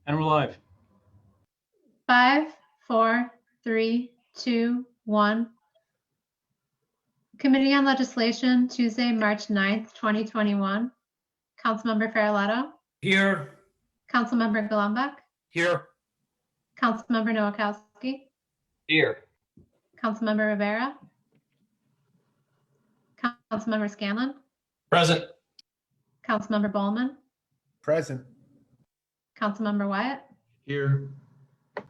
And we're live. 5, 4, 3, 2, 1. Committee on Legislation, Tuesday, March 9th, 2021. Councilmember Farrelletto, Here. Councilmember Golumback, Here. Councilmember Nowakowski, Here. Councilmember Rivera, Councilmember Scanlon, Present. Councilmember Bowman, Present. Councilmember Wyatt. Here.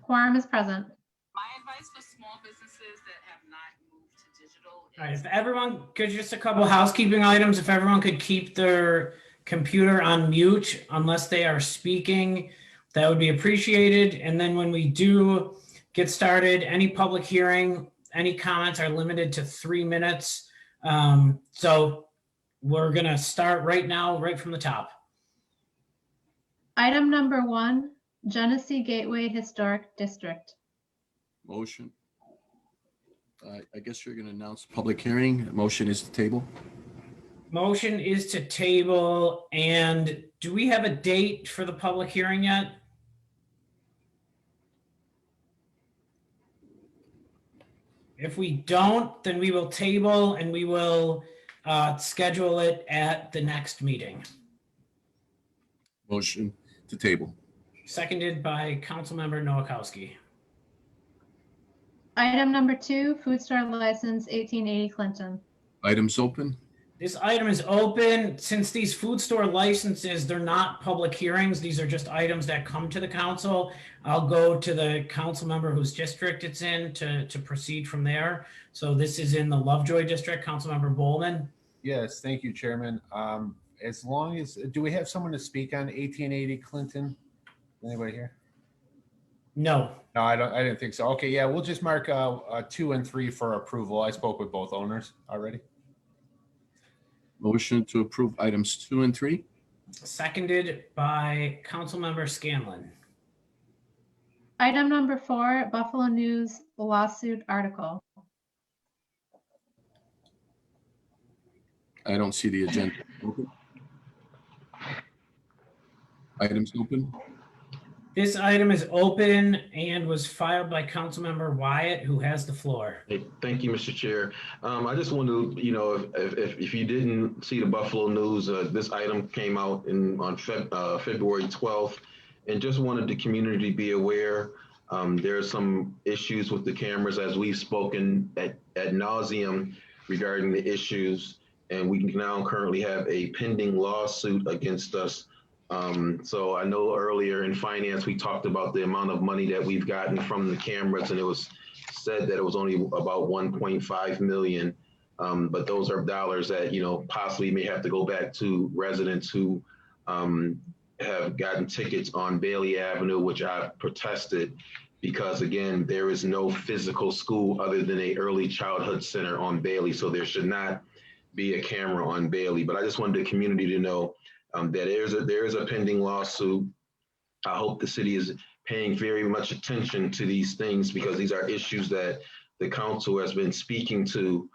Quorum is present. My advice for small businesses that have not moved to digital All right, is if everyone could, just a couple housekeeping items, if everyone could keep their computer on mute unless they are speaking, that would be appreciated. And then when we do get started, any public hearing, any comments are limited to 3 minutes. So we're gonna start right now, right from the top. Item number 1, Genesee Gateway Historic District. Motion. I guess you're going to announce public hearing. Motion is to table. Motion is to table, and do we have a date for the public hearing yet? If we don't, then we will table and we will schedule it at the next meeting. Motion to table. Seconded by Councilmember Nowakowski. Item number 2, Food Store License 1880 Clinton. Items open. This item is open. Since these food store licenses, they're not public hearings. These are just items that come to the council. I'll go to the council member whose district it's in to proceed from there. So this is in the Lovejoy district. Councilmember Bowman. Yes, thank you, Chairman. As long as, do we have someone to speak on 1880 Clinton? Anybody here? No. No, I didn't think so. Okay, yeah, we'll just mark 2 and 3 for approval. I spoke with both owners already. Motion to approve items 2 and 3. Seconded by Councilmember Scanlon. Item number 4, Buffalo News lawsuit article. I don't see the agenda. Open. Items open. This item is open and was filed by Councilmember Wyatt, who has the floor. Hey, thank you, Mr. Chair. I just wanted to, if you didn't see the Buffalo News, this item came out on February 12th, and just wanted the community to be aware. There's some issues with the cameras, as we've spoken ad nauseum regarding the issues, and we now currently have a pending lawsuit against us. So I know earlier in finance, we talked about the amount of money that we've gotten from the cameras, and it was said that it was only about 1.5 million. But those are dollars that, possibly may have to go back to residents who have gotten tickets on Bailey Avenue, which I've protested because, again, there is no physical school other than a early childhood center on Bailey. So there should not be a camera on Bailey. But I just wanted the community to know that there is a pending lawsuit. I hope the city is paying very much attention to these things, because these are issues that the council has been speaking to,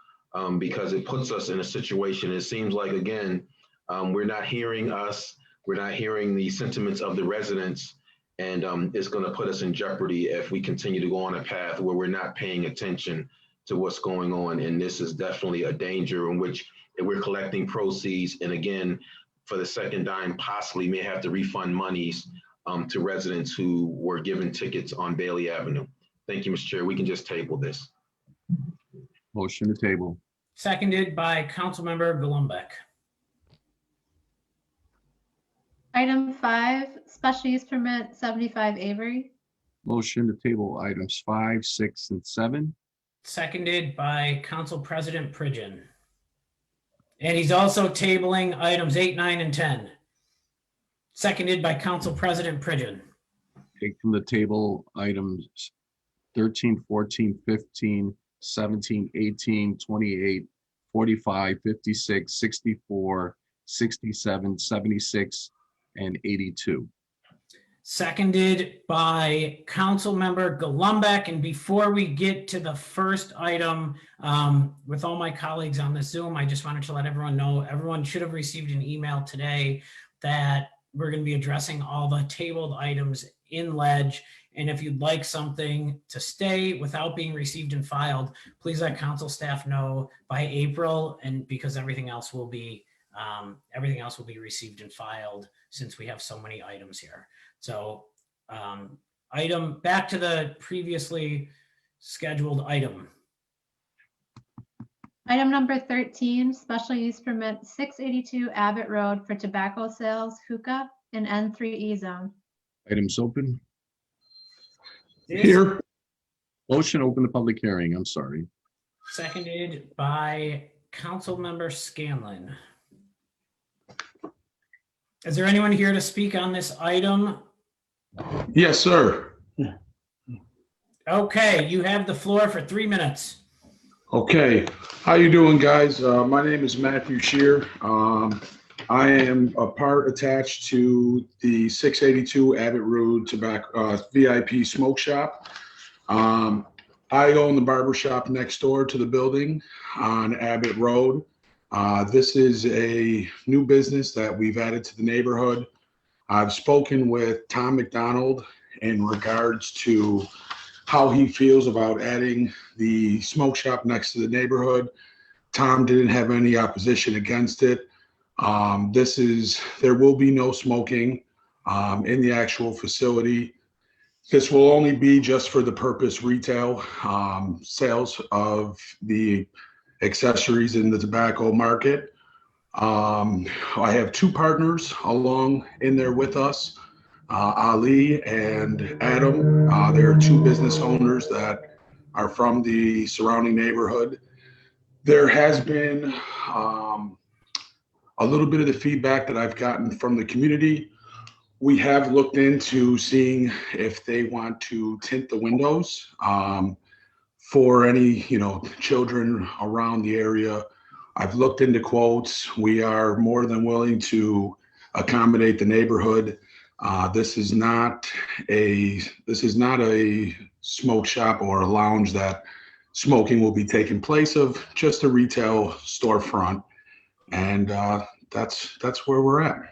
because it puts us in a situation. It seems like, again, we're not hearing us, we're not hearing the sentiments of the residents, and it's going to put us in jeopardy if we continue to go on a path where we're not paying attention to what's going on. And this is definitely a danger in which we're collecting proceeds, and again, for the second time, possibly may have to refund monies to residents who were given tickets on Bailey Avenue. Thank you, Mr. Chair. We can just table this. Motion to table. Seconded by Councilmember Golumback. Item 5, Special Use Permit 75 Avery. Motion to table items 5, 6, and 7. Seconded by Council President Pridgen. And he's also tabling items 8, 9, and 10. Seconded by Council President Pridgen. Take from the table items 13, 14, 15, 17, 18, 28, 45, 56, 64, 67, 76, and 82. Seconded by Councilmember Golumback. And before we get to the first item, with all my colleagues on the Zoom, I just wanted to let everyone know, everyone should have received an email today that we're going to be addressing all the tabled items in ledge. And if you'd like something to stay without being received and filed, please let council staff know by April, and because everything else will be received and filed since we have so many items here. So back to the previously scheduled item. Item number 13, special use permit 682 Abbott Road for tobacco sales, hookah, in N3E zone. Items open. This Motion to open the public hearing. I'm sorry. seconded by Councilmember Scanlon. Is there anyone here to speak on this item? Yes, sir. Okay, you have the floor for 3 minutes. Okay, how you doing, guys? My name is Matthew Shear. I am a part attached to the 682 Abbott Road Tobacco VIP Smoke Shop. I own the barber shop next door to the building on Abbott Road. This is a new business that we've added to the neighborhood. I've spoken with Tom McDonald in regards to how he feels about adding the smoke shop next to the neighborhood. Tom didn't have any opposition against it. There will be no smoking in the actual facility. This will only be just for the purpose retail sales of the accessories in the tobacco market. I have two partners along in there with us, Ali and Adam. They're two business owners that are from the surrounding neighborhood. There has been a little bit of the feedback that I've gotten from the community. We have looked into seeing if they want to tint the windows for any, children around the area. I've looked into quotes. We are more than willing to accommodate the neighborhood. This is not a smoke shop or a lounge that smoking will be taking place of, just a retail storefront. And that's where we're at.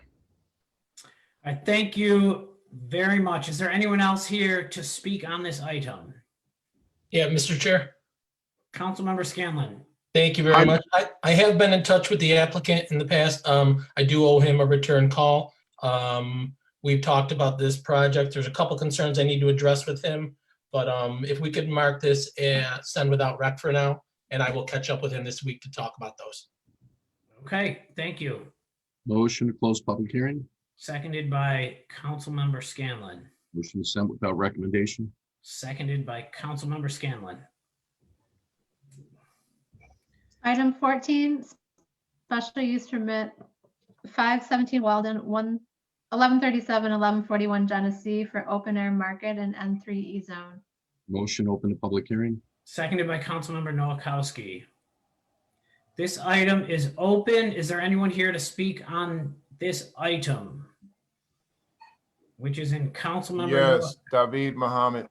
I thank you very much. Is there anyone else here to speak on this item? Yeah, Mr. Chair, Councilmember Scanlon. thank you very much. I have been in touch with the applicant in the past. I do owe him a return call. We've talked about this project. There's a couple concerns I need to address with him, but if we could mark this as send without rec for now, and I will catch up with him this week to talk about those. Okay, thank you. Motion to close public hearing. Seconded by Councilmember Scanlon. Motion to send without recommendation. Seconded by Councilmember Scanlon. Item 14, special use permit 517 Walden, 1137, 1141 Genesee for open air market in N3E zone. Motion to open the public hearing. Seconded by Councilmember Noakowski. This item is open. Is there anyone here to speak on this item? Which is in Councilmember. Yes, David Mohammed.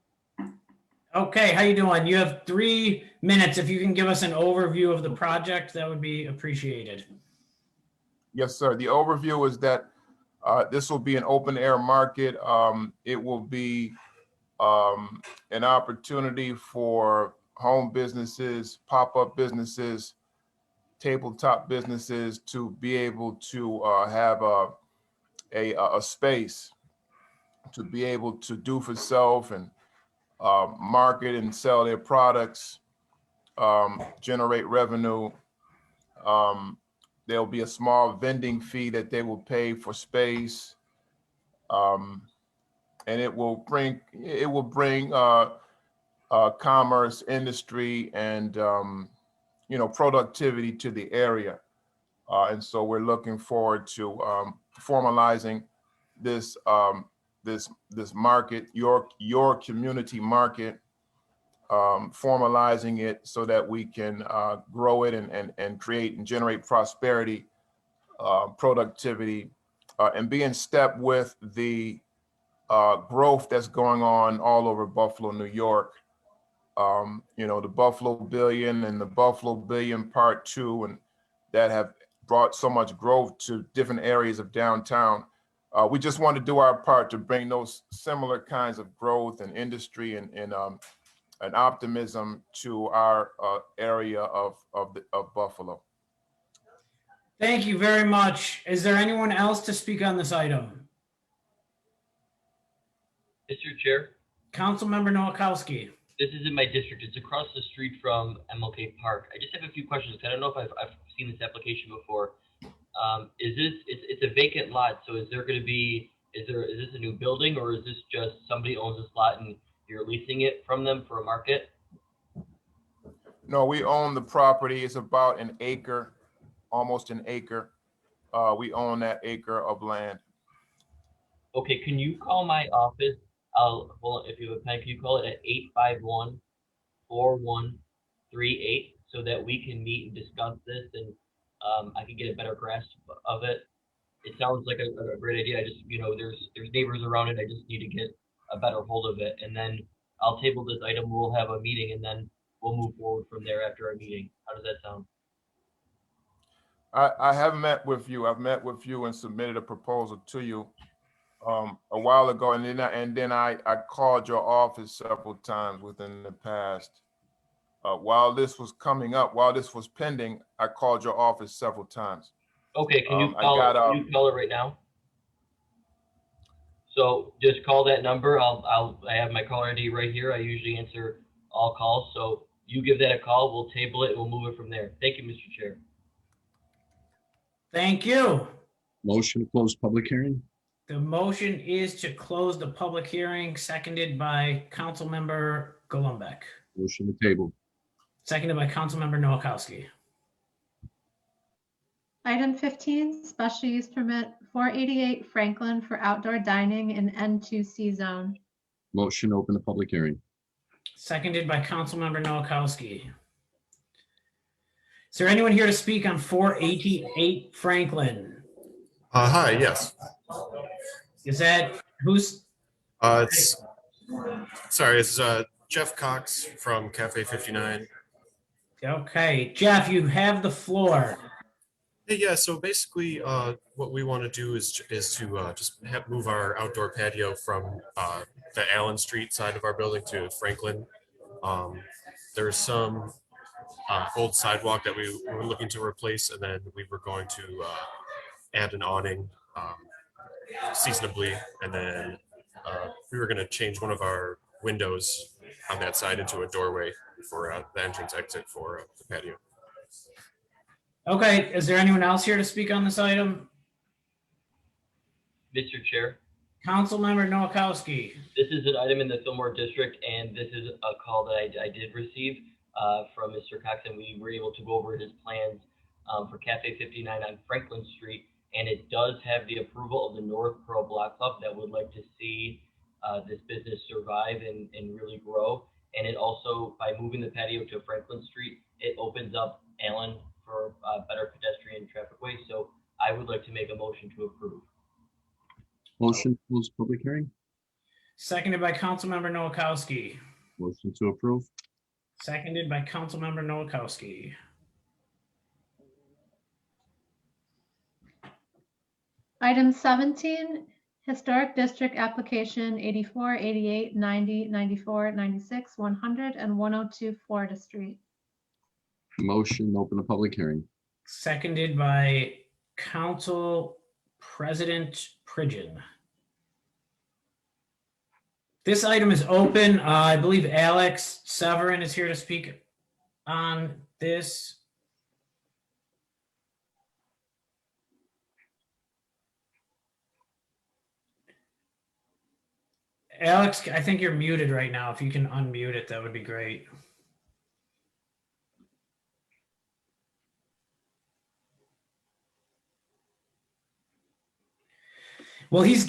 Okay, how you doing? You have 3 minutes. If you can give us an overview of the project, that would be appreciated. Yes, sir. The overview is that this will be an open air market. It will be an opportunity for home businesses, pop-up businesses, tabletop businesses to be able to have a space to be able to do for self and market and sell their products, generate revenue. There'll be a small vending fee that they will pay for space, and it will bring commerce, industry, and productivity to the area. And so we're looking forward to formalizing this this market, your community market, formalizing it so that we can grow it and create and generate prosperity, productivity, and be in step with the growth that's going on all over Buffalo, New York. The Buffalo Billion and the Buffalo Billion Part 2, and that have brought so much growth to different areas of downtown. we just want to do our part to bring those similar kinds of growth and industry and optimism to our area of Buffalo. Thank you very much. Is there anyone else to speak on this item? Mr. Chair, Councilmember Noakowski. this is in my district. It's across the street from MLK Park. I just have a few questions. I don't know if I've seen this application before. It's a vacant lot, so is this a new building, or is this just somebody owns this lot and you're leasing it from them for a market? No, we own the property. It's about an acre, almost an acre. We own that acre of land. Okay, can you call my office? If you have a pen, can you call it at 851-4138 so that we can meet and discuss this and I can get a better grasp of it. It sounds like a great idea. I just, there's neighbors around it. I just need to get a better hold of it. And then I'll table this item. We'll have a meeting and then we'll move forward from there after our meeting. How does that sound? I have met with you. I've met with you and submitted a proposal to you a while ago, and then I called your office several times within the past. While this was coming up, while this was pending, I called your office several times. Okay, can you call it right now? So just call that number. I have my caller ID right here. I usually answer all calls. So you give that a call. We'll table it and we'll move it from there. Thank you, Mr. Chair. Thank you. Motion to close public hearing? The motion is to close the public hearing, seconded by Councilmember Golombek. Motion to table? Seconded by Councilmember Noakowski. Item 15, special use permit 488 Franklin for outdoor dining in N2C zone. Motion to open the public hearing? Seconded by Councilmember Noakowski. Is there anyone here to speak on 488 Franklin? Hi, yes. Is that who's? It's Jeff Cox from Cafe 59. Okay, Jeff, you have the floor. Hey, yeah, so basically what we want to do is to just move our outdoor patio from the Allen Street side of our building to Franklin. There's some old sidewalk that we were looking to replace, and then we were going to add an awning seasonably, and then we were going to change one of our windows on that side into a doorway for the entrance exit for the patio. Okay, is there anyone else here to speak on this item? Mr. Chair, Councilmember Noakowski. this is an item in the Fillmore District, and this is a call that I did receive from Mr. Cox, and we were able to go over his plans for Cafe 59 on Franklin Street. And it does have the approval of the North Pearl Block Club that would like to see this business survive and really grow. And it also, by moving the patio to Franklin Street, it opens up Allen for better pedestrian traffic ways. So I would like to make a motion to approve. Motion to close public hearing? Seconded by Councilmember Noakowski. Motion to approve? Seconded by Councilmember Noakowski. Item 17, historic district application 84, 88, 90, 94, 96, 100, and 102 Florida Street. Motion to open the public hearing? Seconded by Council President Pridgen. This item is open. I believe Alex Severin is here to speak on this. Alex, I think you're muted right now. If you can unmute it, that would be great. Well, he's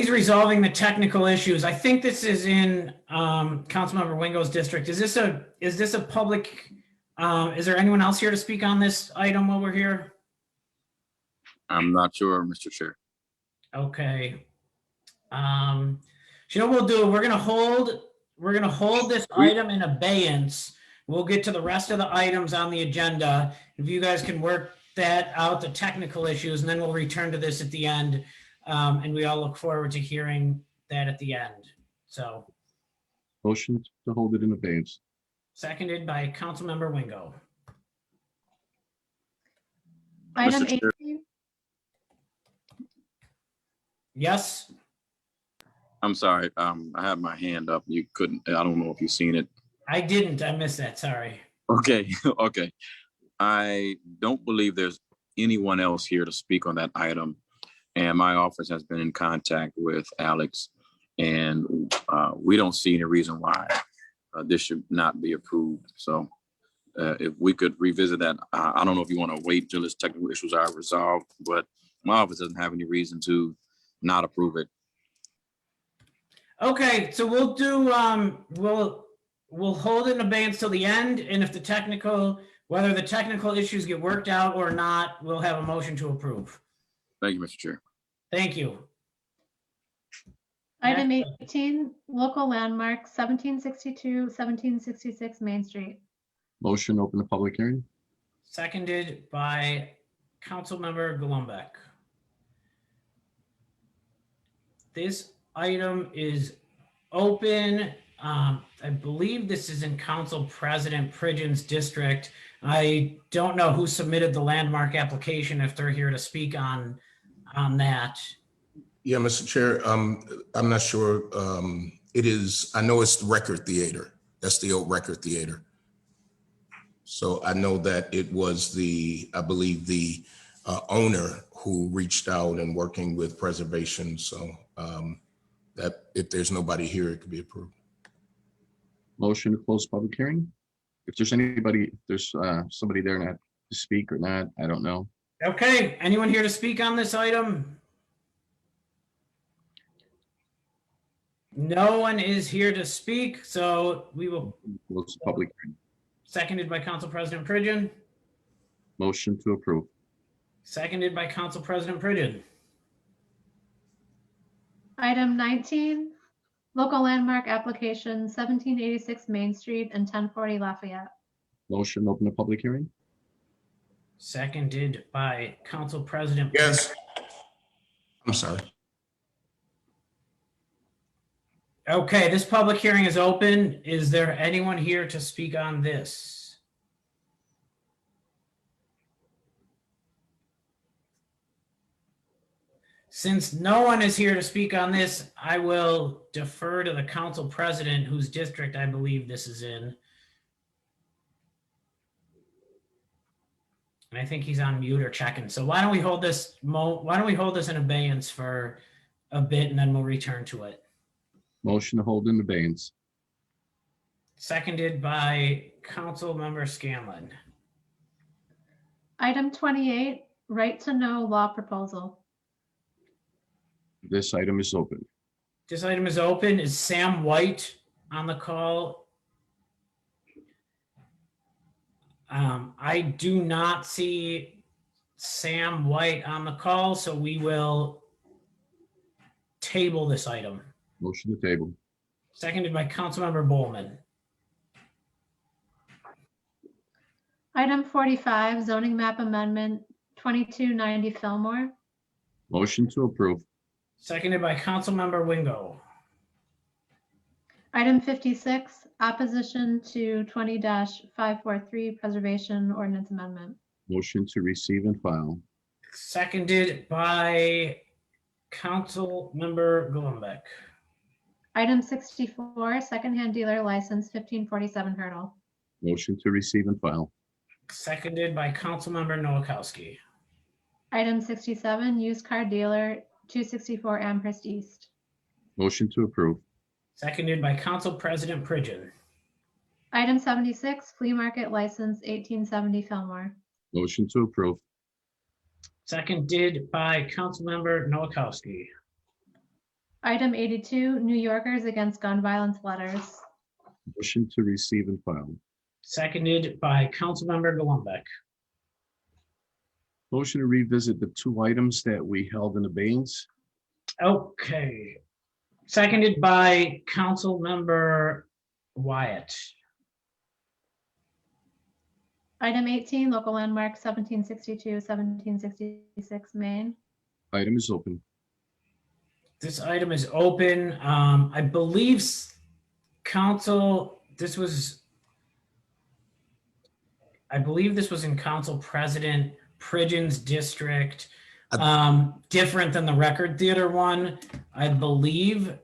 resolving the technical issues. I think this is in Councilmember Wingo's district. Is this a public, is there anyone else here to speak on this item while we're here? I'm not sure, Mr. Chair. Okay. You know what we'll do? We're gonna hold this item in abeyance. We'll get to the rest of the items on the agenda. If you guys can work that out, the technical issues, and then we'll return to this at the end. And we all look forward to hearing that at the end. So Motion to hold it in abeyance. seconded by Councilmember Wingo. Item Mr. Chair. 18, Yes? I'm sorry. I had my hand up. You couldn't, I don't know if you've seen it. I didn't. I missed that. Sorry. Okay, okay. I don't believe there's anyone else here to speak on that item. And my office has been in contact with Alex, and we don't see any reason why this should not be approved. So if we could revisit that, I don't know if you want to wait till its technical issues are resolved, but my office doesn't have any reason to not approve it. Okay, so we'll do, we'll hold it in abeyance till the end, and if the technical, whether the technical issues get worked out or not, we'll have a motion to approve. Thank you, Mr. Chair. Thank you. item 18, local landmark 1762, 1766 Main Street. Motion to open the public hearing. Seconded by Councilmember Gullumbeck. This item is open. I believe this is in Council President Pridgen's district. I don't know who submitted the landmark application, if they're here to speak on that. Yeah, Mr. Chair, I'm not sure. It is, I know it's the Record Theater. That's the old Record Theater. So I know that it was I believe the owner who reached out and working with preservation. So that if there's nobody here, it could be approved. Motion to close public hearing. If there's anybody, if there's somebody there not to speak or not, I don't know. Okay, anyone here to speak on this item? No one is here to speak, so we will. Close the public hearing. Seconded by Council President Pridgen. Motion to approve. Seconded by Council President Pridgen. Item 19, local landmark application 1786 Main Street and 1040 Lafayette. Motion to open the public hearing. Seconded by Council President. Yes. I'm sorry. Okay, this public hearing is open. Is there anyone here to speak on this? Since no one is here to speak on this, I will defer to the council president whose district I believe this is in. And I think he's on mute or checking. So why don't we hold this in abeyance for a bit and then we'll return to it. Motion to hold in abeyance. Seconded by Council Member Scanlon. Item 28, right to know law proposal. This item is open. This item is open. Is Sam White on the call? I do not see Sam White on the call, so we will table this item. Motion to table. Seconded by Councilmember Bowman. Item 45, zoning map amendment 2290 Fillmore. Motion to approve. Seconded by Councilmember Wingo. Item 56, opposition to 20-543 preservation ordinance amendment. Motion to receive and file. Seconded by Councilmember Gullumbeck. Item 64, secondhand dealer license 1547 Hurdle. Motion to receive and file. Seconded by Councilmember Noakowski. Item 67, used car dealer 264 Amherst East. Motion to approve. Seconded by Council President Pridgen. Item 76, flea market license 1870 Fillmore. Motion to approve. Seconded by Councilmember Noakowski. Item 82, New Yorkers Against Gun Violence letters. Motion to receive and file. Seconded by Councilmember Gullumbeck. Motion to revisit the two items that we held in abeyance. Okay. Seconded by Councilmember Wyatt. Item 18, local landmark 1762, 1766 Maine. Item is open. This item is open. I believe council, this was in Council President Pridgen's district. Different than the Record Theater one, I believe.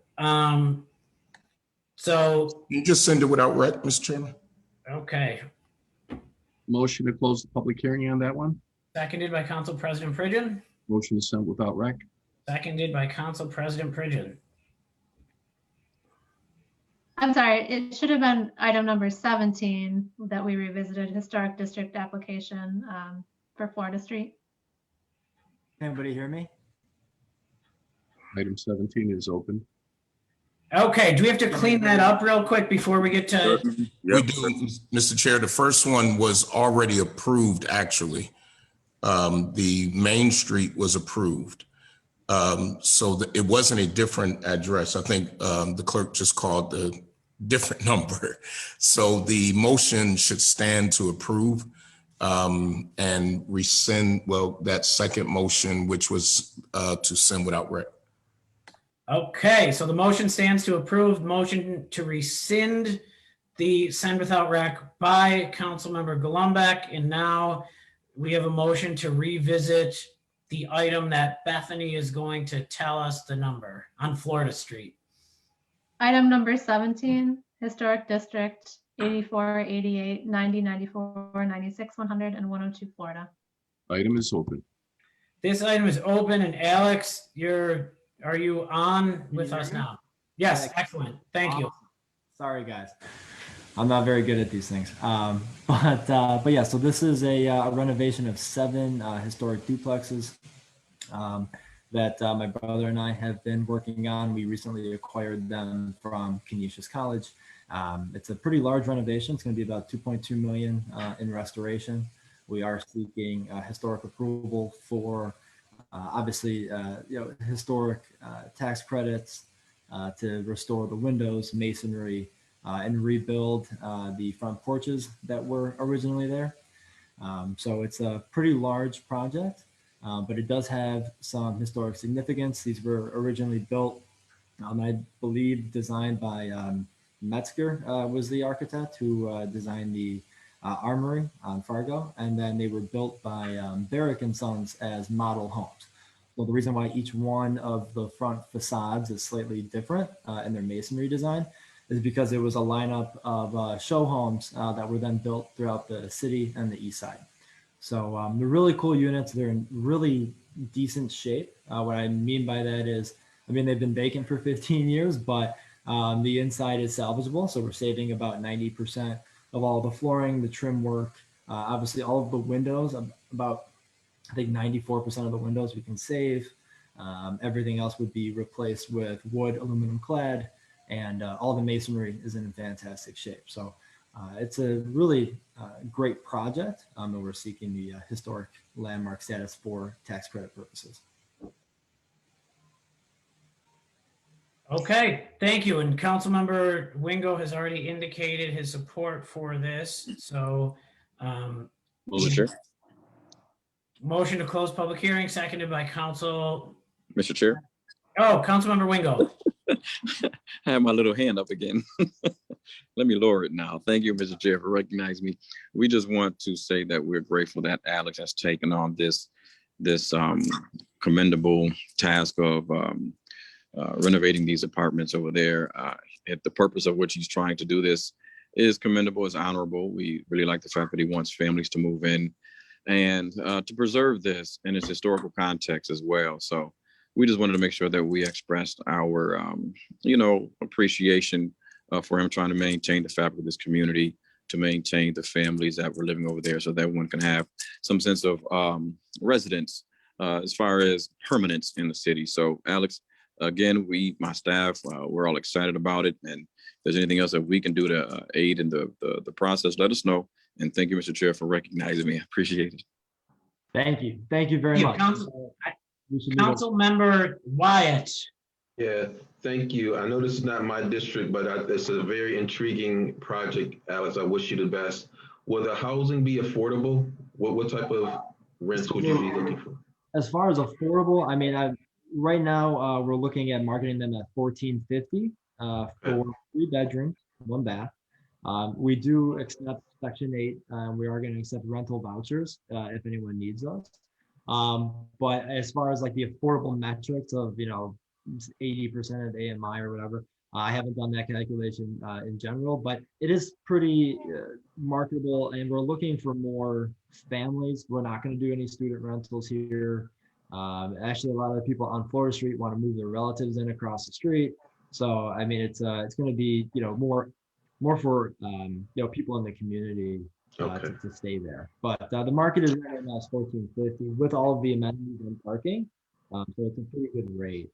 So, You just send it without rec, Mr. Chairman? okay. Motion to close the public hearing on that one. Seconded by Council President Pridgen. Motion to send without rec. Seconded by Council President Pridgen. I'm sorry, it should have been item number 17 that we revisited, historic district application for Florida Street. Anybody hear me? Item 17 is open. Okay, do we have to clean that up real quick before we get to? We do, Mr. Chair. The first one was already approved, actually. The Main Street was approved. So it wasn't a different address. I think the clerk just called the different number. So the motion should stand to approve and rescind, well, that second motion, which was to send without rec. Okay, so the motion stands to approve. Motion to rescind the send without rec by Councilmember Golombek. And now we have a motion to revisit the item that Bethany is going to tell us the number on Florida Street. Item number 17, historic district 84, 88, 90, 94, 96, 100, and 102 Florida. Item is open. This item is open, and Alex, are you on with us now? Yes, excellent. Thank you. Sorry, guys. I'm not very good at these things. But yeah, so this is a renovation of 7 historic duplexes that my brother and I have been working on. We recently acquired them from Canisius College. It's a pretty large renovation. It's going to be about 2.2 million in restoration. We are seeking historic approval for obviously, historic tax credits to restore the windows, masonry, and rebuild the front porches that were originally there. So it's a pretty large project, but it does have some historic significance. These were originally built, I believe, designed by Metzger was the architect who designed the Armory on Fargo, and then they were built by Barrick and Sons as model homes. Well, the reason why each one of the front facades is slightly different in their masonry design is because it was a lineup of show homes that were then built throughout the city and the east side. So they're really cool units. They're in really decent shape. What I mean by that is, they've been vacant for 15 years, but the inside is salvageable. So we're saving about 90% of all the flooring, the trim work, obviously all of the windows, about I think 94% of the windows we can save. Everything else would be replaced with wood, aluminum clad, and all the masonry is in fantastic shape. So it's a really great project, and we're seeking the historic landmark status for tax credit purposes. Okay, thank you. And Councilmember Wingo has already indicated his support for this. So motion to close public hearing, seconded by Council. Mr. Chair, Councilmember Wingo. I have my little hand up again. Let me lower it now. Thank you, Mr. Chair, for recognizing me. We just want to say that we're grateful that Alex has taken on this commendable task of renovating these apartments over there. The purpose of which he's trying to do this is commendable, is honorable. We really like the fact that he wants families to move in and to preserve this in its historical context as well. So we just wanted to make sure that we expressed our, appreciation for him trying to maintain the fabric of this community, to maintain the families that were living over there so that one can have some sense of residence as far as permanence in the city. So Alex, again, my staff, we're all excited about it. And if there's anything else that we can do to aid in the process, let us know. And thank you, Mr. Chair, for recognizing me. I appreciate it. Thank you. Thank you very much. Council Member Wyatt. Yeah, thank you. I know this is not my district, but it's a very intriguing project, Alex. I wish you the best. Will the housing be affordable? What type of rents would you be looking for? As far as affordable, right now, we're looking at marketing them at $14.50 for 3 bedrooms, 1 bath. We do accept Section 8. We are going to accept rental vouchers if anyone needs those. But as far as like the affordable metrics of, 80% of AMI or whatever, I haven't done that calculation in general, but it is pretty marketable, and we're looking for more families. We're not going to do any student rentals here. Actually, a lot of the people on Florida Street want to move their relatives in across the street. So, I mean, it's going to be, more for, people in the community to stay there. But the market is right now $14.50 with all of the amenities and parking. So it's a pretty good rate.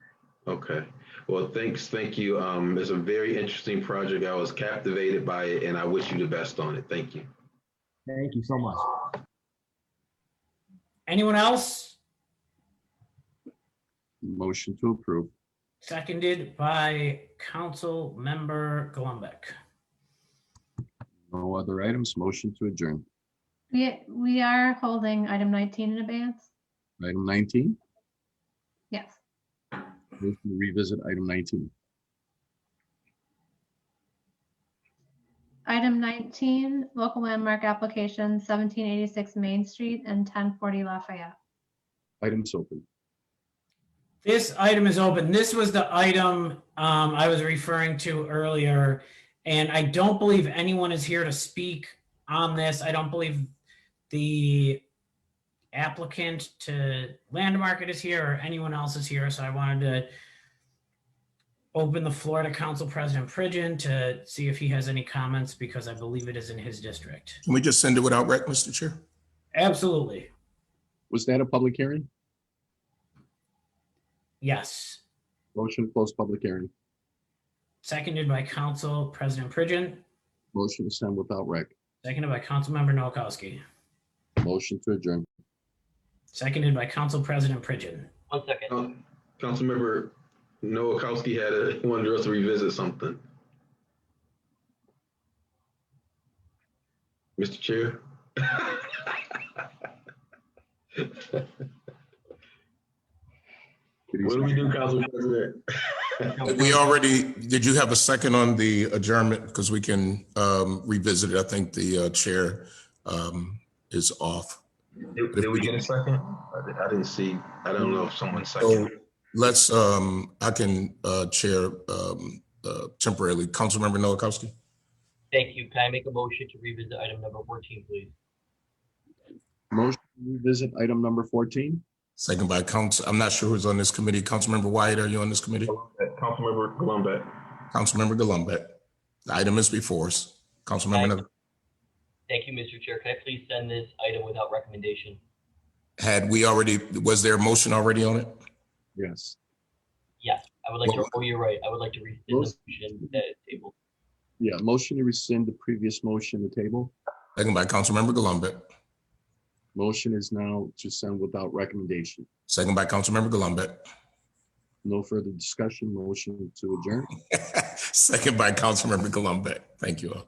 Okay. Well, thank you. It's a very interesting project. I was captivated by it, and I wish you the best on it. Thank you. Thank you so much. Anyone else? Motion to approve. Seconded by Council Member Golumback. No other items. Motion to adjourn. We are holding item 19 in abeyance. Item 19. Yes. Motion to revisit item 19. Item 19, local landmark application 1786 Main Street and 1040 Lafayette. Items open. This item is open. This was the item I was referring to earlier, and I don't believe anyone is here to speak on this. I don't believe the applicant to Landmark is here or anyone else is here, so I wanted to open the floor to Council President Pridgen to see if he has any comments, because I believe it is in his district. Can we just send it without rec, Mr. Chair? Absolutely. Was that a public hearing? Yes. Motion to close public hearing. Seconded by Council President Pridgen. Motion to send without rec. Seconded by Councilmember Noakowski. Motion to adjourn. Seconded by Council President Pridgen. 1 second. Councilmember Noakowski wanted us to revisit something. Mr. Chair. What do we do, Council President? Did you have a second on the adjournment? Because we can revisit it. I think the chair is off. Did we get a second? I didn't see. I don't know if someone seconded. So let's, I can chair temporarily. Councilmember Noakowski. Thank you. Can I make a motion to revisit item number 14, please? Motion to revisit item number 14. Second by Council. I'm not sure who's on this committee. Councilmember Wyatt, are you on this committee? Councilmember Golumback. Councilmember Golumback. The item is before us. Councilmember. Thank you, Mr. Chair. Can I please send this item without recommendation? Was there a motion already on it? Yes. Yes, I would like to, you're right. I would like to rescind the motion that is tabled. Yeah, motion to rescind the previous motion to table. Second by Councilmember Golumback. Motion is now to send without recommendation. Second by Councilmember Golumback. No further discussion. Motion to adjourn. Second by Councilmember Golumback. Thank you all.